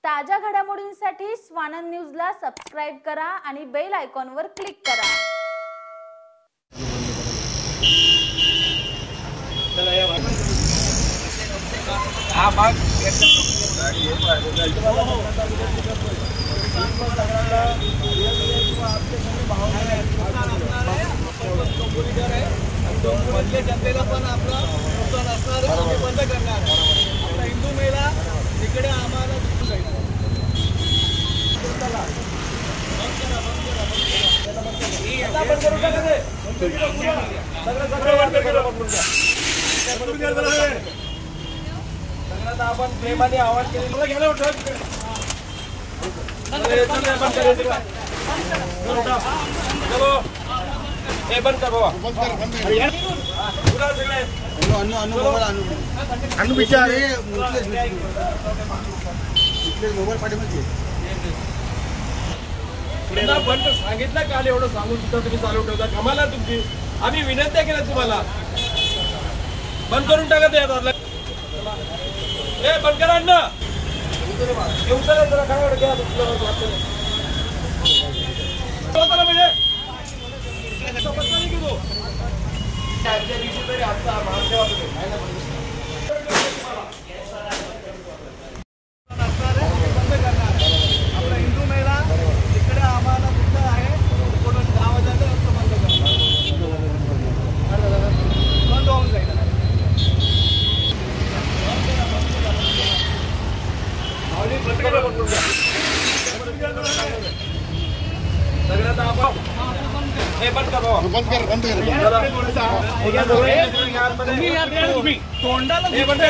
ताज्या घडामोडींसाठी स्वानंद न्यूजला सबस्क्राइब करा आणि बेल आयकॉनवर क्लिक करा। जनतेला पण आपला नुकसान असणार आहे, बंद करणार आपला हिंदू मेला तिकडे आम्हाला आपण प्रेमाने आवाज केले बंद कर बाबा मोबाईल पाठीमध्ये बंद सांगितलं काल एवढं सांगून सुद्धा तुम्ही चालू ठेवता कमाल आहे तुमची। आम्ही विनंती केल्या तुम्हाला बंद करून टाका ते बंद करा ना आपला हिंदू मेला तिकडे आम्हाला सुद्धा आहे, आवाजाचं बंद बंद होऊन जाईल। सगळ्यात आपण हे बंद कर बाबा, बंद कर तोंडाला हे बंद कर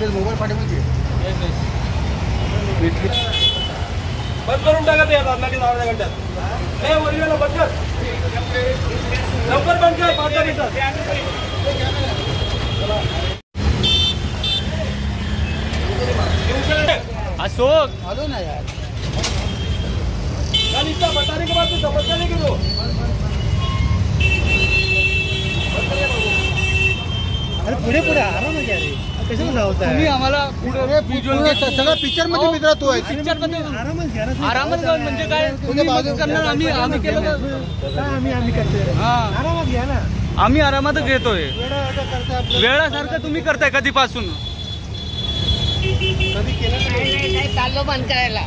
मोबाईल पाठीमध्ये बंद करून टाका ते लगेच अर्ध्या घंट्यात वरीला बंद कर लवकर बंद कर 5 मिनिटात अशोक आलो ना यार कल इसका बताने के बाद तो समझता नहीं कि तो अरे पुढे पुढे आराम घ्या रे कसं होता तुम्ही आम्हाला पुढे सगळं पिक्चर मध्ये मित्र तो आहे पिक्चर मध्ये आरामच घ्या ना आरामच म्हणजे काय तुम्ही मदत करणार आम्ही केलं आम्ही करतोय आरामात घ्या ना आम्ही आरामातच घेतोय वेळासारखं तुम्ही करताय कधीपासून कधी केलं नाही चाललो बंद करायला।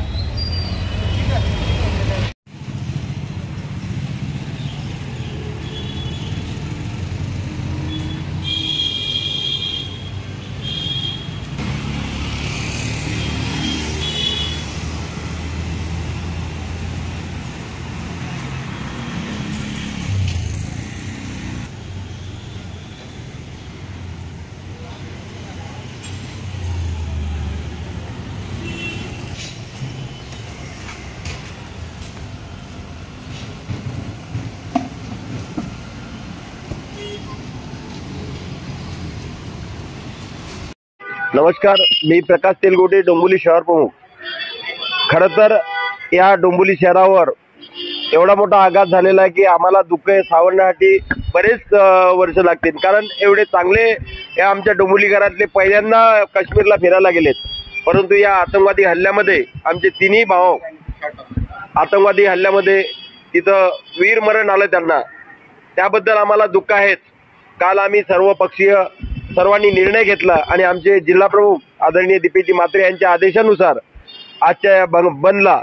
नमस्कार, मी प्रकाश तेलगोटे, डोंबिवली शहर प्रमुख। खरं तर या डोंबिवली शहरावर एवढा मोठा आघात झालेला आहे की आम्हाला दुःख सावरण्यासाठी बरेच वर्ष लागतील, कारण एवढे चांगले या आमच्या डोंबिवलीकरातले पहिल्यांदा काश्मीरला फिरायला गेलेत, परंतु या आतंकवादी हल्ल्यामध्ये आमचे तिन्ही भाऊ आतंकवादी हल्ल्यामध्ये तिथं वीरमरण आलं त्यांना, त्याबद्दल आम्हाला दुःख आहेच। काल आम्ही सर्वांनी निर्णय घेतला आणि आमचे जिल्हा प्रमुख आदरणीय दीपेजी म्हात्रे यांच्या आदेशानुसार आजच्या या बंदला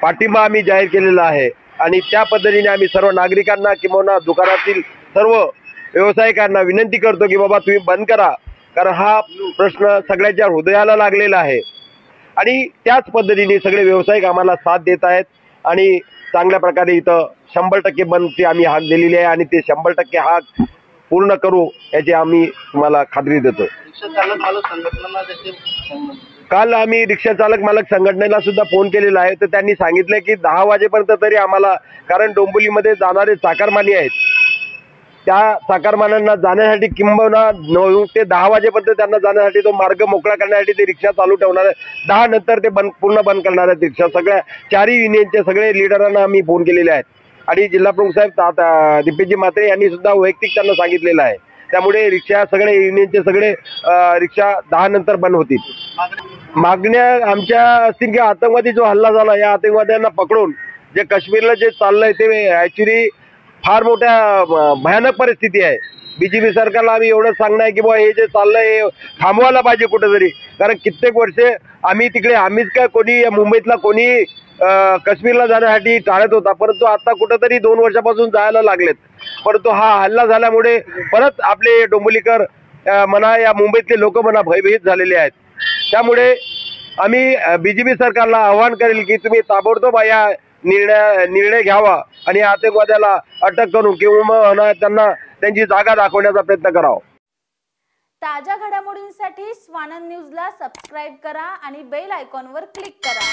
पाठिंबा आम्ही जाहीर केलेला आहे आणि त्या पद्धतीने आम्ही सर्व नागरिकांना किंवा दुकानातील सर्व व्यावसायिकांना विनंती करतो की बाबा तुम्ही बंद करा, कारण हा प्रश्न सगळ्यांच्या हृदयाला लागलेला आहे आणि त्याच पद्धतीने सगळे व्यावसायिक आम्हाला साथ देत आहेत आणि चांगल्या प्रकारे इथं 100% बंदची आम्ही हाक दिलेली आहे आणि ते 100% हाक पूर्ण करू याची आम्ही तुम्हाला खात्री देतो। काल आम्ही रिक्षा चालक मालक संघटनेला सुद्धा फोन केलेला आहे, तर त्यांनी सांगितलं की 10 वाजेपर्यंत तरी आम्हाला, कारण डोंबिवलीमध्ये जाणारे चाकरमानी आहेत, त्या चाकरमान्यांना जाण्यासाठी किंबहुना 9 ते 10 वाजेपर्यंत त्यांना जाण्यासाठी तो मार्ग मोकळा करण्यासाठी ते रिक्षा चालू ठेवणार आहे। 10 नंतर ते पूर्ण बंद करणार आहेत रिक्षा। सगळ्या 4 युनियनचे सगळे लीडरांना आम्ही फोन केलेले आहेत आणि जिल्हा प्रमुख साहेब दिपेशजी म्हात्रे यांनी सुद्धा वैयक्तिक त्यांना सांगितलेलं आहे. त्यामुळे रिक्षा सगळे युनियनचे सगळे रिक्षा 10 नंतर बंद होतील. मागण्या आमच्या असतील की आतंकवादी जो हल्ला झाला या आतंकवाद्यांना पकडून जे काश्मीरला जे चाललंय ते ऍक्च्युली फार मोठ्या भयानक परिस्थिती आहे. बीजेपी सरकारला आम्ही एवढं सांगणं आहे की बुवा हे जे चाललंय हे थांबवायला पाहिजे कुठेतरी. कारण कित्येक वर्षे आम्ही तिकडे आम्हीच काय कोणी मुंबईतला कोणी काश्मीरला जाण्यासाठी टाळत होता, परंतु आता कुठेतरी 2 वर्षापासून जायला लागलेत. परंतु हा हल्ला झाल्यामुळे परत आपले डोंबिवलीकर म्हणा या मुंबईतले लोक म्हणा भयभीत झालेले आहेत. त्यामुळे आम्ही बीजेपी सरकारला आवाहन करेल की तुम्ही ताबडतोब या निर्णय घ्यावा आणि आतंकवाद्याला अटक करून किंवा त्यांना त्यांची जागा दाखवण्याचा प्रयत्न करावा. ताज्या घडामोडींसाठी स्वानंद न्यूजला सबस्क्राईब करा आणि बेल आयकॉनवर क्लिक करा.